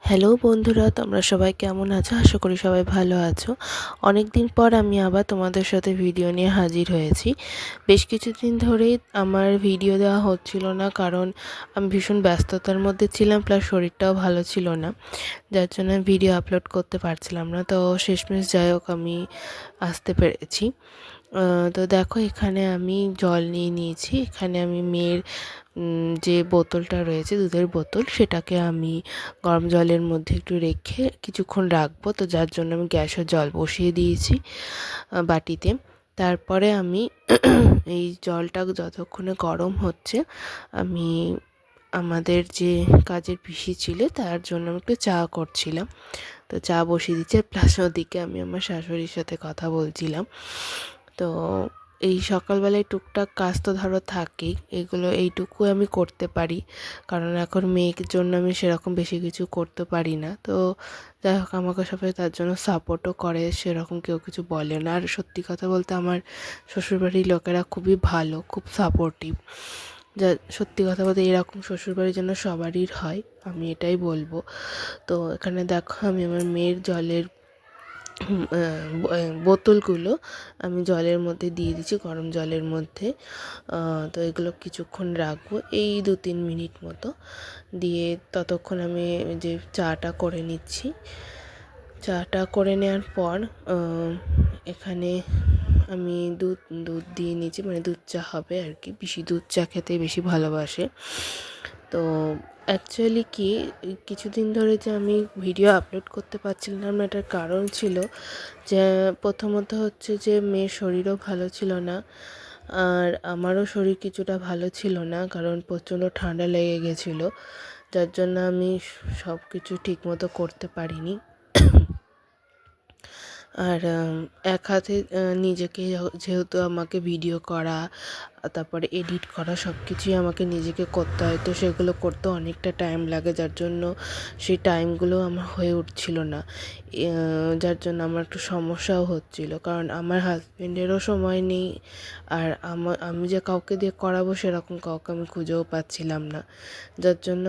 Hello বন্ধুরা, তোমরা সবাই কেমন আছো? আশা করি সবাই ভালো আছো। অনেক দিন পর আমি আবার তোমাদের সাথে ভিডিও নিয়ে হাজির হয়েছি। বেশ কিছুদিন ধরেই আমার ভিডিও দেওয়া হচ্ছিল না, কারণ আমি ভীষণ ব্যস্ততার মধ্যে ছিলাম, প্লাস শরীরটাও ভালো ছিল না, যার জন্য ভিডিও আপলোড করতে পারছিলাম না। তো শেষমেশ যাই হোক, আমি আসতে পেরেছি। তো দেখো, এখানে আমি জল নিয়ে নিয়েছি। এখানে আমি মেয়ের যে বোতলটা রয়েছে, দুধের বোতল, সেটাকে আমি গরম জলের মধ্যে একটু রেখে কিছুক্ষণ রাখবো। তো যার জন্য আমি গ্যাসে জল বসিয়ে দিয়েছি বাটিতে। তারপরে আমি এই জলটা যতক্ষণে গরম হচ্ছে, আমি আমাদের যে কাজের পিসি ছিল তার জন্য আমি একটু চা করছিলাম। তো চা বসিয়ে দিচ্ছে, প্লাস ওদিকে আমি আমার শাশুড়ির সাথে কথা বলছিলাম। তো এই সকালবেলায় টুকটাক কাজ তো ধরো থাকেই, এইটুকু আমি করতে পারি, কারণ এখন মেয়ের জন্য আমি সেরকম বেশি কিছু করতে পারি না। তো যাই হোক, আমাকে সবাই তার জন্য সাপোর্টও করে, সেরকম কেউ কিছু বলে না। আর সত্যি কথা বলতে আমার শ্বশুরবাড়ির লোকেরা খুবই ভালো, খুব সাপোর্টিভ। যা সত্যি কথা বলতে এরকম শ্বশুরবাড়ির জন্য সবারই হয়, আমি এটাই বলবো। তো এখানে দেখো, আমি আমার মেয়ের জলের বোতলগুলো আমি জলের মধ্যে দিয়ে দিচ্ছি, গরম জলের মধ্যে। তো এগুলো কিছুক্ষণ রাখবো, এই 2-3 মিনিট মতো। দিয়ে ততক্ষণ আমি যে চাটা করে নিচ্ছি। চাটা করে নেওয়ার পর এখানে আমি দুধ দুধ দিয়ে নিচ্ছি, মানে দুধ চা হবে আর কি। পিসি দুধ চা খেতে বেশি ভালোবাসে। তো অ্যাকচুয়ালি কি, কিছুদিন ধরে যে আমি ভিডিও আপলোড করতে পারছিলাম না, এটার কারণ ছিল যে প্রথমত হচ্ছে যে মেয়ের শরীরও ভালো ছিল না, আর আমারও শরীর কিছুটা ভালো ছিল না, কারণ প্রচণ্ড ঠান্ডা লেগে গেছিলো, যার জন্য আমি সব কিছু ঠিকমতো করতে পারিনি। আর এক হাতে নিজেকে যেহেতু আমাকে ভিডিও করা, তারপরে এডিট করা, সব কিছুই আমাকে নিজেকে করতে হয়। তো সেগুলো করতে অনেকটা টাইম লাগে, যার জন্য সেই টাইমগুলো আমার হয়ে উঠছিল না। যার জন্য আমার একটু সমস্যাও হচ্ছিল, কারণ আমার হাজব্যান্ডেরও সময় নেই, আর আমি যে কাউকে দিয়ে করাবো সেরকম কাউকে আমি খুঁজেও পাচ্ছিলাম না। যার জন্য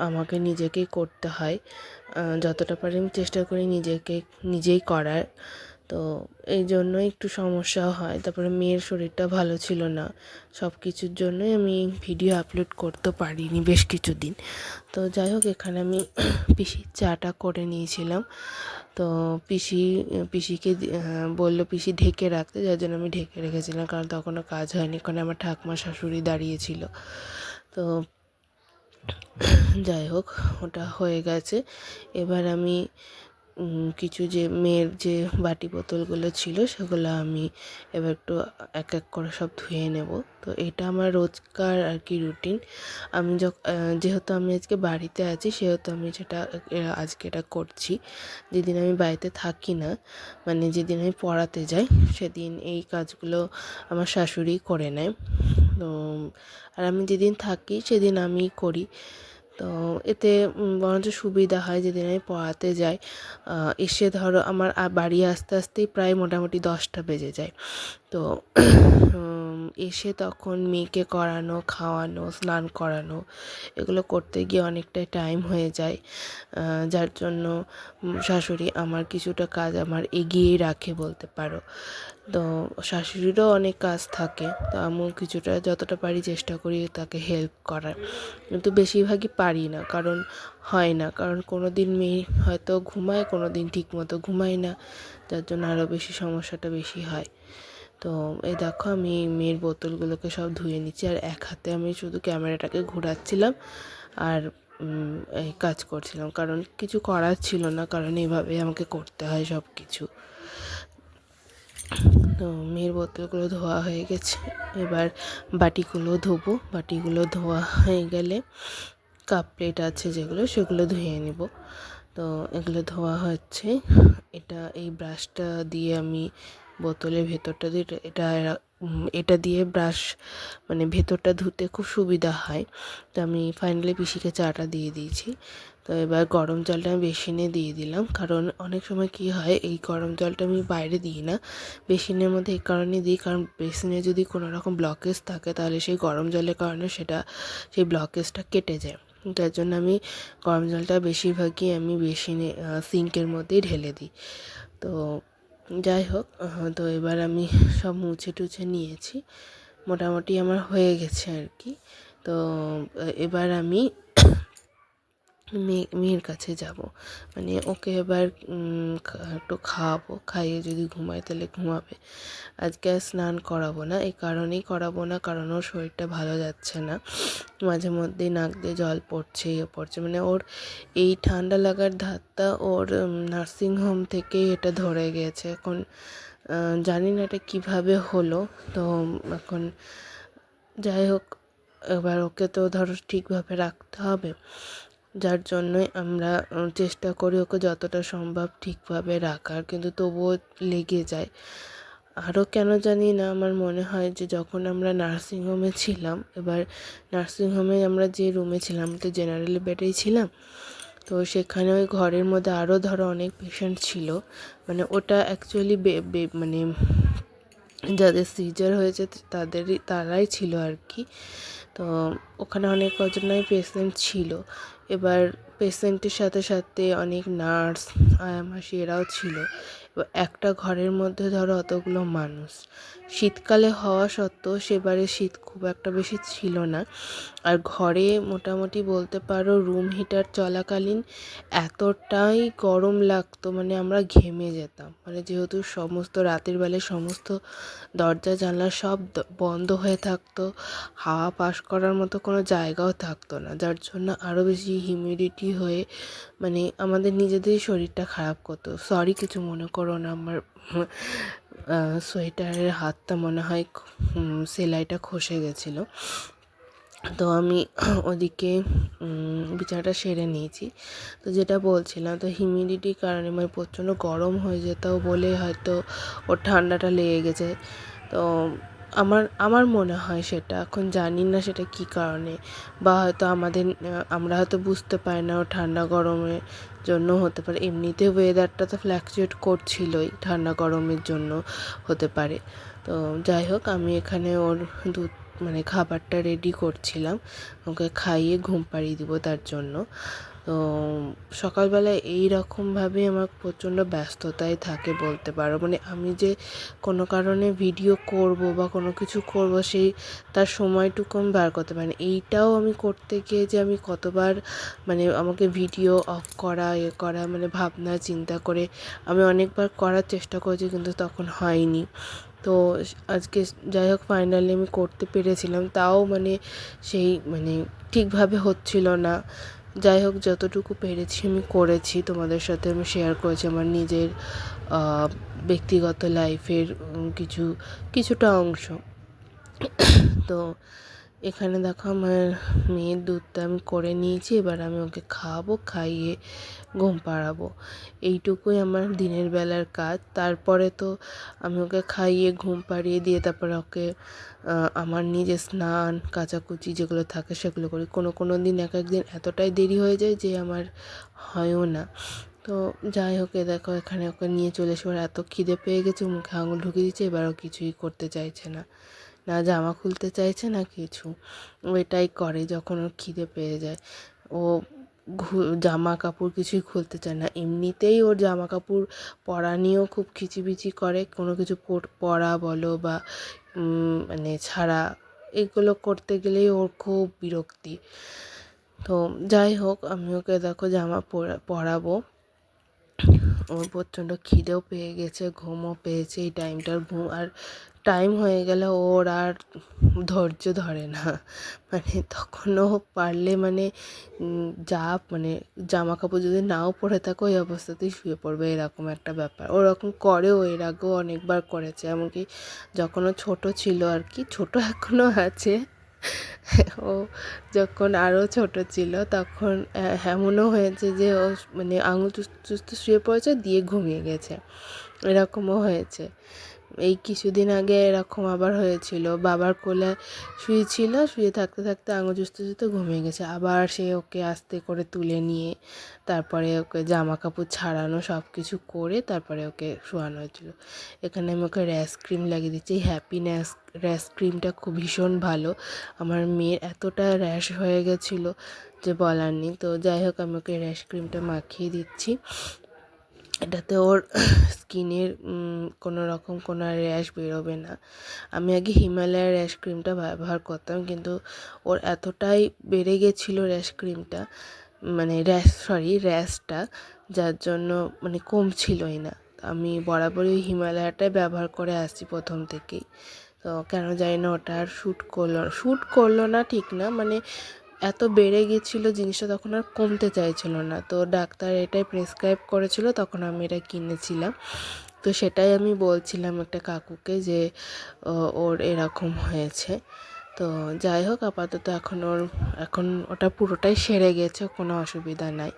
আমাকে নিজেকেই করতে হয়। যতটা পারি আমি চেষ্টা করি নিজেই করার। তো এই জন্যই একটু সমস্যাও হয়। তারপরে মেয়ের শরীরটা ভালো ছিল না, সব কিছুর জন্যই আমি ভিডিও আপলোড করতে পারিনি বেশ কিছুদিন। তো যাই হোক, এখানে আমি পিসির চাটা করে নিয়েছিলাম। তো পিসিকে বললো পিসি ঢেকে রাখতে, যার জন্য আমি ঢেকে রেখেছিলাম, কারণ তখনও কাজ হয়নি, ওখানে আমার ঠাকুমা শাশুড়ি দাঁড়িয়েছিল। তো যাই হোক, ওটা হয়ে গেছে। এবার আমি কিছু যে মেয়ের যে বাটি বোতলগুলো ছিল সেগুলো আমি এবার একটু এক এক করে সব ধুয়ে নেব। তো এটা আমার রোজকার আর কি রুটিন। আমি যেহেতু আমি আজকে বাড়িতে আছি, সেহেতু আমি আজকে এটা করছি। যেদিন আমি বাড়িতে থাকি না, মানে যেদিন আমি পড়াতে যাই, সেদিন এই কাজগুলো আমার শাশুড়ি করে নেয়। তো আর আমি যেদিন থাকি সেদিন আমিই করি। তো এতে বরঞ্চ সুবিধা হয়। যেদিন আমি পড়াতে যাই, এসে ধরো আমার বাড়ি আসতে আসতেই প্রায় মোটামুটি 10টা বেজে যায়। তো এসে তখন মেয়েকে করানো, খাওয়ানো, স্নান করানো, এগুলো করতে গিয়ে অনেকটাই টাইম হয়ে যায়, যার জন্য শাশুড়ি আমার কিছুটা কাজ আমার এগিয়েই রাখে বলতে পারো। তো শাশুড়িরও অনেক কাজ থাকে, তো আমিও কিছুটা যতটা পারি চেষ্টা করি তাকে হেল্প করার, কিন্তু বেশিরভাগই পারি না, কারণ হয় না, কারণ কোনো দিন মেয়ে হয়তো ঘুমায়, কোনো দিন ঠিকমতো ঘুমায় না, যার জন্য আরও বেশি সমস্যাটা বেশি হয়। তো এই দেখো, আমি মেয়ের বোতলগুলোকে সব ধুয়ে নিচ্ছি, আর এক হাতে আমি শুধু ক্যামেরাটাকে ঘোরাচ্ছিলাম আর এই কাজ করছিলাম, কারণ কিছু করার ছিল না, কারণ এইভাবে আমাকে করতে হয় সব কিছু। তো মেয়ের বোতলগুলো ধোয়া হয়ে গেছে, এবার বাটিগুলো ধোবো। বাটিগুলো ধোয়া হয়ে গেলে কাপ প্লেট আছে যেগুলো, সেগুলো ধুয়ে নেব। তো এগুলো ধোয়া হচ্ছে। এই ব্রাশটা দিয়ে আমি বোতলের ভেতরটা দিয়ে এটা দিয়ে ব্রাশ, মানে ভেতরটা ধুতে খুব সুবিধা হয়। তো আমি ফাইনালি পিসিকে চাটা দিয়ে দিয়েছি। তো এবার গরম জলটা আমি বেসিনে দিয়ে দিলাম, কারণ অনেক সময় কি হয়, এই গরম জলটা আমি বাইরে দিই না, বেসিনের মধ্যে এই কারণে দিই, কারণ বেসিনে যদি কোনো রকম ব্লকেজ থাকে, তাহলে সেই গরম জলের কারণে সেই ব্লকেজটা কেটে যায়। তার জন্য আমি গরম জলটা বেশিরভাগই আমি বেসিনে সিঙ্কের মধ্যেই ঢেলে দিই। তো যাই হোক, তো এবার আমি সব মুছে টুছে নিয়েছি, মোটামুটি আমার হয়ে গেছে আর কি। তো এবার আমি মেয়ের কাছে যাব, মানে ওকে এবার একটু খাওয়াবো, খাইয়ে যদি ঘুমায় তাহলে ঘুমাবে। আজকে আর স্নান করাবো না, এই কারণেই করাবো না কারণ ওর শরীরটা ভালো যাচ্ছে না, মাঝে মধ্যেই নাক দিয়ে জল পড়ছে পড়ছে, মানে ওর এই ঠান্ডা লাগার ধাতটা ওর নার্সিংহোম থেকেই এটা ধরে গিয়েছে। এখন জানি না এটা কীভাবে হলো। তো এখন যাই হোক, এবার ওকে তো ধরো ঠিকভাবে রাখতে হবে, যার জন্যই আমরা চেষ্টা করি ওকে যতটা সম্ভব ঠিকভাবে রাখার, কিন্তু তবুও লেগে যায়। আরও কেন জানি না, আমার মনে হয় যে যখন আমরা নার্সিংহোমে ছিলাম, এবার নার্সিংহোমে আমরা যে রুমে ছিলাম তো জেনারেল বেডেই ছিলাম, তো সেখানে ওই ঘরের মধ্যে আরও ধরো অনেক পেশেন্ট ছিল, মানে ওটা অ্যাকচুয়ালি মানে যাদের সিজার হয়েছে তারাই ছিল আর কি। তো ওখানে অনেক কজনই পেশেন্ট ছিল, এবার পেশেন্টের সাথে সাথে অনেক নার্স আয়া মাসি এরাও ছিল। এবার একটা ঘরের মধ্যে ধরো অতগুলো মানুষ, শীতকালে হওয়া সত্ত্বেও সেবারে শীত খুব একটা বেশি ছিল না, আর ঘরে মোটামুটি বলতে পারো রুম হিটার চলাকালীন এতটাই গরম লাগতো, মানে আমরা ঘেমে যেতাম, মানে যেহেতু সমস্ত রাতের বেলায় সমস্ত দরজা জানলা সব বন্ধ হয়ে থাকতো, হাওয়া পাস করার মতো কোনো জায়গাও থাকতো না, যার জন্য আরও বেশি হিউমিডিটি হয়ে মানে আমাদের নিজেদেরই শরীরটা খারাপ করতো। সরি, কিছু মনে করো না, আমার সোয়েটারের হাতটা মনে হয় সেলাইটা খসে গেছিলো। তো আমি ওদিকে বিছানাটা সেরে নিয়েছি। তো যেটা বলছিলাম, তো হিউমিডিটির কারণে মানে প্রচণ্ড গরম হয়ে যেত বলে হয়তো ওর ঠান্ডাটা লেগে গেছে। তো আমার মনে হয় সেটা, এখন জানি না সেটা কী কারণে, বা হয়তো আমরা হয়তো বুঝতে পারি না, ও ঠান্ডা গরমের জন্য হতে পারে, এমনিতে ওয়েদারটা তো ফ্ল্যাকচুয়েট করছিলই, ঠান্ডা গরমের জন্য হতে পারে। তো যাই হোক, আমি এখানে ওর দুধ মানে খাবারটা রেডি করছিলাম, ওকে খাইয়ে ঘুম পাড়িয়ে দিব তার জন্য। তো সকালবেলায় এই রকমভাবে আমার প্রচণ্ড ব্যস্ততায় থাকে বলতে পারো, মানে আমি যে কোনো কারণে ভিডিও করব বা কোনো কিছু করব সেই তার সময়টুকু আমি বার করতে পারি না। এইটাও আমি করতে গিয়ে যে আমি কতবার মানে আমাকে ভিডিও অফ করা করা মানে ভাবনা চিন্তা করে আমি অনেকবার করার চেষ্টা করেছি, কিন্তু তখন হয়নি। তো আজকে যাই হোক ফাইনালি আমি করতে পেরেছিলাম, তাও মানে সেই মানে ঠিকভাবে হচ্ছিল না। যাই হোক, যতটুকু পেরেছি আমি করেছি, তোমাদের সাথে আমি শেয়ার করেছি আমার নিজের ব্যক্তিগত লাইফের কিছুটা অংশ। তো এখানে দেখো আমার মেয়ের দুধটা আমি করে নিয়েছি, এবার আমি ওকে খাওয়াবো, খাইয়ে ঘুম পাড়াবো, এইটুকুই আমার দিনের বেলার কাজ। তারপরে তো আমি ওকে খাইয়ে ঘুম পাড়িয়ে দিয়ে তারপরে ওকে আমার নিজের স্নান কাচাকুচি যেগুলো থাকে সেগুলো করি। কোনো দিন এক একদিন এতটাই দেরি হয়ে যায় যে আমার হয়ও না। তো যাই হোক, দেখো এখানে ওকে নিয়ে চলে এসে ওর এত খিদে পেয়ে গেছে, মুখে আঙুল ঢুকিয়ে দিচ্ছে, এবার ও কিছুই করতে চাইছে না, না জামা খুলতে চাইছে না কিছু। ও এটাই করে যখন ওর খিদে পেয়ে যায়, ও জামা কাপড় কিছুই খুলতে চায় না। এমনিতেই ওর জামা কাপড় পরা নিয়েও খুব খিচিবিচি করে, কোনো কিছু পরা বলো বা মানে ছাড়া, এগুলো করতে গেলেই ওর খুব বিরক্তি। তো যাই হোক, আমি ওকে দেখো জামা পরাবো, ওর প্রচণ্ড খিদেও পেয়ে গেছে, ঘুমও পেয়েছে, এই টাইমটার ঘুম আর টাইম হয়ে গেলে ওর আর ধৈর্য ধরে না, মানে তখনও পারলে মানে যা মানে জামা কাপড় যদি নাও পরে থাকো ওই অবস্থাতেই শুয়ে পড়বে, এরকম একটা ব্যাপার ওরকম করেও, এর আগেও অনেকবার করেছে, এমনকি যখন ও ছোটো ছিল আর কি, ছোটো এখনও আছে, ও যখন আরও ছোট ছিল তখন এমনও হয়েছে যে ও মানে আঙুল চুষতে শুয়ে পড়েছে দিয়ে ঘুমিয়ে গেছে, এরকমও হয়েছে। এই কিছুদিন আগে এরকম আবার হয়েছিল, বাবার কোলে শুয়েছিল, শুয়ে থাকতে থাকতে আঙুল চুষতে ঘুমিয়ে গেছে, আবার সে ওকে আস্তে করে তুলে নিয়ে তারপরে ওকে জামা কাপড় ছাড়ানো সব কিছু করে তারপরে ওকে শোয়ানো হয়েছিল। এখানে আমি ওকে র্যাশ ক্রিম লাগিয়ে দিচ্ছি, র্যাশ ক্রিমটা খুব ভীষণ ভালো, আমার মেয়ের এতটা র্যাশ হয়ে গেছিলো যে বলার নেই। তো যাই হোক আমি ওকে র্যাশ ক্রিমটা মাখিয়ে দিচ্ছি। এটাতে ওর স্কিনের কোনো রকম কোনো র্যাশ বেরোবে না। আমি আগে হিমালয়ার র্যাশ ক্রিমটা ব্যবহার করতাম, কিন্তু ওর এতটাই বেড়ে গেছিলো র্যাশ ক্রিমটা, মানে র্যাশটা, যার জন্য মানে কমছিলই না। আমি বরাবরই ওই হিমালয়াটাই ব্যবহার করে আসছি প্রথম থেকেই। তো কেন জানি না ওটা আর শ্যুট করলো না ঠিক না, মানে এত বেড়ে গেছিলো জিনিসটা, তখন আর কমতে চাইছিল না। তো ডাক্তার এটাই প্রেসক্রাইব করেছিল, তখন আমি এটা কিনেছিলাম। তো সেটাই আমি বলছিলাম একটা কাকুকে যে ওর এরকম হয়েছে। তো যাই হোক, আপাতত এখন ওটা পুরোটাই সেরে গেছে, কোনো অসুবিধা নাই।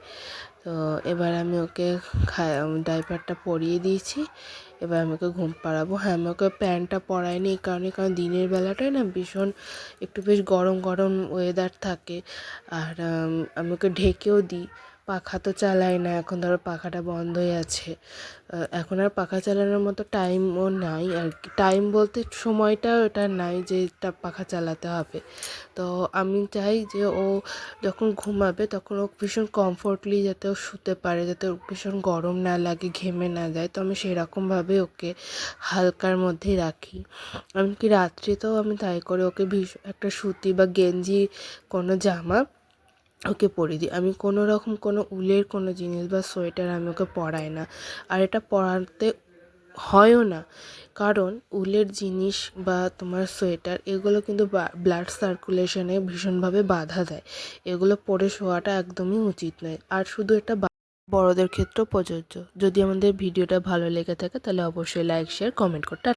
তো এবার আমি ওকে ডাইপারটা পরিয়ে দিয়েছি। এবার আমি ওকে ঘুম পাড়াবো। হ্যাঁ, আমি ওকে প্যান্টটা পরাইনি এই কারণে, কারণ দিনের বেলাটায় না ভীষণ একটু বেশ গরম গরম ওয়েদার থাকে। আর আমি ওকে ঢেকেও দিই, পাখা তো চালাই না এখন, ধরো পাখাটা বন্ধই আছে। এখন আর পাখা চালানোর মতো টাইমও নাই আর কি, টাইম বলতে সময়টাও এটা নাই যে এটা পাখা চালাতে হবে। তো আমি চাই যে ও যখন ঘুমাবে তখন ও ভীষণ কমফোর্টলি যাতে ও শুতে পারে, যাতে ওর ভীষণ গরম না লাগে, ঘেমে না যায়। তো আমি সেরকমভাবে ওকে হালকার মধ্যেই রাখি। এমনকি রাত্রিতেও আমি তাই করে ওকে একটা সুতি বা গেঞ্জি কোনো জামা ওকে পরিয়ে দিই। আমি কোনো রকম কোনো উলের কোনো জিনিস বা সোয়েটার আমি ওকে পরাই না। আর এটা পরাতে হয়ও না, কারণ উলের জিনিস বা তোমার সোয়েটার এগুলো কিন্তু ব্লাড সার্কুলেশনে ভীষণভাবে বাধা দেয়। এগুলো পরে শোয়াটা একদমই উচিত নয়। আর শুধু এটা বড়দের ক্ষেত্রেও প্রযোজ্য। যদি আমাদের ভিডিওটা ভালো লেগে থাকে তাহলে অবশ্যই লাইক, শেয়ার, কমেন্ট করতে